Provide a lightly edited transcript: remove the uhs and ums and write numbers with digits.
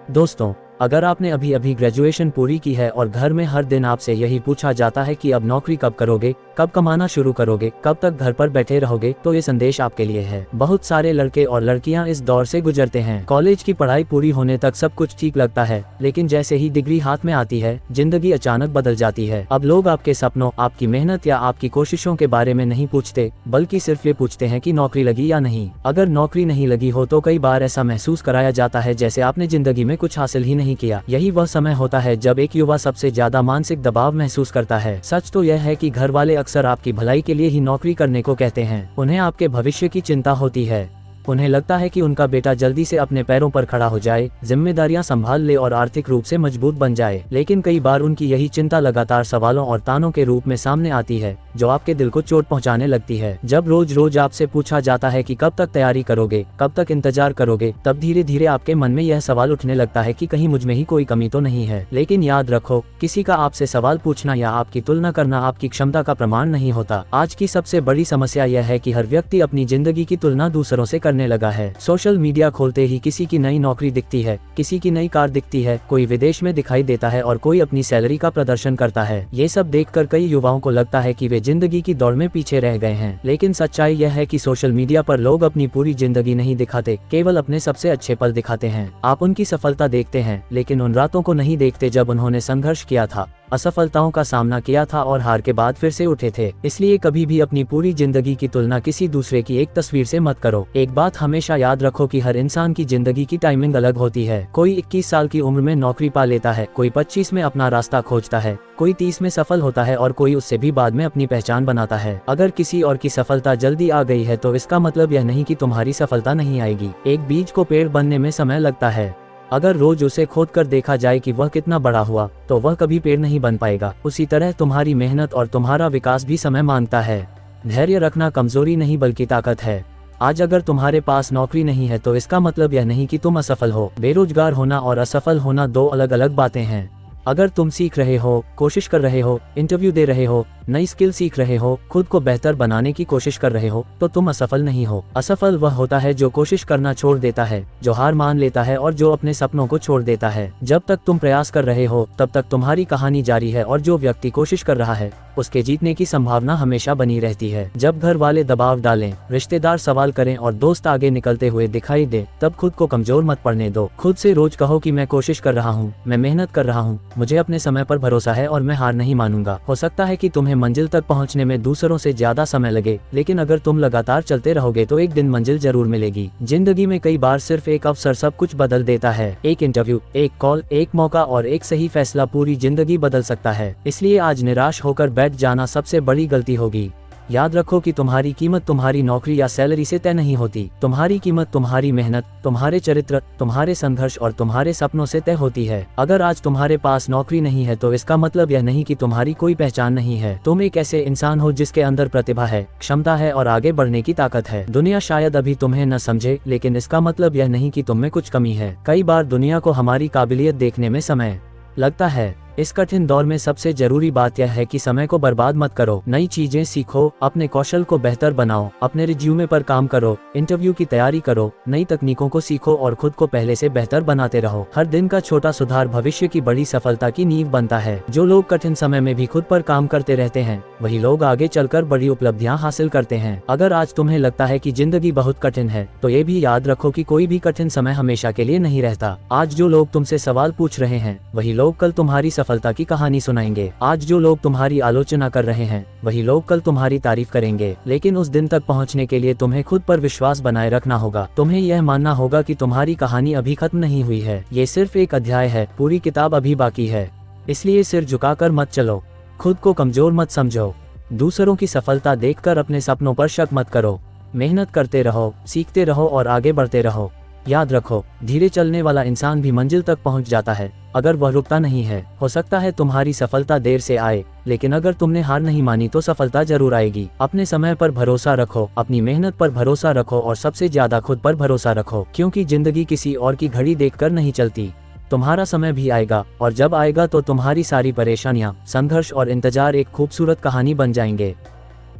दोस्तों, अगर आपने अभी अभी ग्रेजुएशन पूरी की है और घर में हर दिन आपसे यही पूछा जाता है कि अब नौकरी कब करोगे, कब कमाना शुरू करोगे, कब तक घर पर बैठे रहोगे, तो ये संदेश आपके लिए है। बहुत सारे लड़के और लड़कियां इस दौर से गुजरते हैं। कॉलेज की पढ़ाई पूरी होने तक सब कुछ ठीक लगता है, लेकिन जैसे ही डिग्री हाथ में आती है, जिंदगी अचानक बदल जाती है। अब लोग आपके सपनों, आपकी मेहनत या आपकी कोशिशों के बारे में नहीं पूछते, बल्कि सिर्फ ये पूछते हैं कि नौकरी लगी या नहीं। अगर नौकरी नहीं लगी हो तो कई बार ऐसा महसूस कराया जाता है जैसे आपने जिंदगी में कुछ हासिल ही नहीं किया। यही वह समय होता है जब एक युवा सबसे ज्यादा मानसिक दबाव महसूस करता है। सच तो यह है कि घर वाले अक्सर आपकी भलाई के लिए ही नौकरी करने को कहते हैं। उन्हें आपके भविष्य की चिंता होती है। उन्हें लगता है कि उनका बेटा जल्दी से अपने पैरों पर खड़ा हो जाए, जिम्मेदारियां संभाल ले और आर्थिक रूप से मजबूत बन जाए। लेकिन कई बार उनकी यही चिंता लगातार सवालों और तानों के रूप में सामने आती है, जो आपके दिल को चोट पहुंचाने लगती है। जब रोज रोज आपसे पूछा जाता है कि कब तक तैयारी करोगे, कब तक इंतजार करोगे, तब धीरे धीरे आपके मन में यह सवाल उठने लगता है कि कहीं मुझ में ही कोई कमी तो नहीं है। लेकिन याद रखो, किसी का आपसे सवाल पूछना या आपकी तुलना करना आपकी क्षमता का प्रमाण नहीं होता। आज की सबसे बड़ी समस्या यह है कि हर व्यक्ति अपनी जिंदगी की तुलना दूसरों से करने लगा है। सोशल मीडिया खोलते ही किसी की नई नौकरी दिखती है, किसी की नई कार दिखती है, कोई विदेश में दिखाई देता है और कोई अपनी सैलरी का प्रदर्शन करता है। ये सब देखकर कई युवाओं को लगता है कि वे जिंदगी की दौड़ में पीछे रह गए हैं। लेकिन सच्चाई यह है कि सोशल मीडिया पर लोग अपनी पूरी जिंदगी नहीं दिखाते, केवल अपने सबसे अच्छे पल दिखाते हैं। आप उनकी सफलता देखते हैं, लेकिन उन रातों को नहीं देखते जब उन्होंने संघर्ष किया था, असफलताओं का सामना किया था और हार के बाद फिर से उठे थे। इसलिए कभी भी अपनी पूरी जिंदगी की तुलना किसी दूसरे की एक तस्वीर से मत करो। एक बात हमेशा याद रखो कि हर इंसान की जिंदगी की टाइमिंग अलग होती है। कोई 21 साल की उम्र में नौकरी पा लेता है, कोई 25 में अपना रास्ता खोजता है, कोई 30 में सफल होता है और कोई उससे भी बाद में अपनी पहचान बनाता है। अगर किसी और की सफलता जल्दी आ गई है तो इसका मतलब यह नहीं कि तुम्हारी सफलता नहीं आएगी। एक बीज को पेड़ बनने में समय लगता है। अगर रोज उसे खोद कर देखा जाए कि वह कितना बड़ा हुआ, तो वह कभी पेड़ नहीं बन पाएगा। उसी तरह तुम्हारी मेहनत और तुम्हारा विकास भी समय मांगता है। धैर्य रखना कमजोरी नहीं बल्कि ताकत है। आज अगर तुम्हारे पास नौकरी नहीं है तो इसका मतलब यह नहीं कि तुम असफल हो। बेरोजगार होना और असफल होना दो अलग अलग बातें हैं। अगर तुम सीख रहे हो, कोशिश कर रहे हो, इंटरव्यू दे रहे हो, नई स्किल सीख रहे हो, खुद को बेहतर बनाने की कोशिश कर रहे हो, तो तुम असफल नहीं हो। असफल वह होता है जो कोशिश करना छोड़ देता है, जो हार मान लेता है और जो अपने सपनों को छोड़ देता है। जब तक तुम प्रयास कर रहे हो, तब तक तुम्हारी कहानी जारी है और जो व्यक्ति कोशिश कर रहा है, उसके जीतने की संभावना हमेशा बनी रहती है। जब घर वाले दबाव डालें, रिश्तेदार सवाल करें और दोस्त आगे निकलते हुए दिखाई दे, तब खुद को कमजोर मत पड़ने दो। खुद से रोज कहो कि मैं कोशिश कर रहा हूँ, मैं मेहनत कर रहा हूँ, मुझे अपने समय पर भरोसा है और मैं हार नहीं मानूंगा। हो सकता है कि तुम्हें मंजिल तक पहुंचने में दूसरों से ज्यादा समय लगे, लेकिन अगर तुम लगातार चलते रहोगे तो एक दिन मंजिल जरूर मिलेगी। जिंदगी में कई बार सिर्फ एक अवसर सब कुछ बदल देता है। एक इंटरव्यू, एक कॉल, एक मौका और एक सही फैसला पूरी जिंदगी बदल सकता है। इसलिए आज निराश होकर बैठ जाना सबसे बड़ी गलती होगी। याद रखो कि तुम्हारी कीमत तुम्हारी नौकरी या सैलरी से तय नहीं होती। तुम्हारी कीमत तुम्हारी मेहनत, तुम्हारे चरित्र, तुम्हारे संघर्ष और तुम्हारे सपनों से तय होती है। अगर आज तुम्हारे पास नौकरी नहीं है तो इसका मतलब यह नहीं कि तुम्हारी कोई पहचान नहीं है। तुम एक ऐसे इंसान हो जिसके अंदर प्रतिभा है, क्षमता है और आगे बढ़ने की ताकत है। दुनिया शायद अभी तुम्हें न समझे, लेकिन इसका मतलब यह नहीं कि तुम में कुछ कमी है। कई बार दुनिया को हमारी काबिलियत देखने में समय लगता है। इस कठिन दौर में सबसे जरूरी बात यह है कि समय को बर्बाद मत करो। नई चीजें सीखो, अपने कौशल को बेहतर बनाओ, अपने रिज्यूमे पर काम करो, इंटरव्यू की तैयारी करो, नई तकनीकों को सीखो और खुद को पहले से बेहतर बनाते रहो। हर दिन का छोटा सुधार भविष्य की बड़ी सफलता की नींव बनता है। जो लोग कठिन समय में भी खुद पर काम करते रहते हैं, वही लोग आगे चलकर बड़ी उपलब्धियां हासिल करते हैं। अगर आज तुम्हें लगता है कि जिंदगी बहुत कठिन है, तो ये भी याद रखो कि कोई भी कठिन समय हमेशा के लिए नहीं रहता। आज जो लोग तुमसे सवाल पूछ रहे हैं, वही लोग कल तुम्हारी सफलता की कहानी सुनाएंगे। आज जो लोग तुम्हारी आलोचना कर रहे हैं, वही लोग कल तुम्हारी तारीफ करेंगे। लेकिन उस दिन तक पहुंचने के लिए तुम्हें खुद पर विश्वास बनाए रखना होगा। तुम्हें यह मानना होगा कि तुम्हारी कहानी अभी खत्म नहीं हुई है। ये सिर्फ एक अध्याय है, पूरी किताब अभी बाकी है। इसलिए सिर झुकाकर मत चलो, खुद को कमजोर मत समझो, दूसरों की सफलता देखकर अपने सपनों पर शक मत करो। मेहनत करते रहो, सीखते रहो और आगे बढ़ते रहो। याद रखो, धीरे चलने वाला इंसान भी मंजिल तक पहुंच जाता है, अगर वह रुकता नहीं है। हो सकता है तुम्हारी सफलता देर से आए, लेकिन अगर तुमने हार नहीं मानी तो सफलता जरूर आएगी। अपने समय पर भरोसा रखो, अपनी मेहनत पर भरोसा रखो और सबसे ज्यादा खुद पर भरोसा रखो, क्योंकि जिंदगी किसी और की घड़ी देखकर नहीं चलती। तुम्हारा समय भी आएगा और जब आएगा तो तुम्हारी सारी परेशानियां, संघर्ष और इंतजार एक खूबसूरत कहानी बन जाएंगे।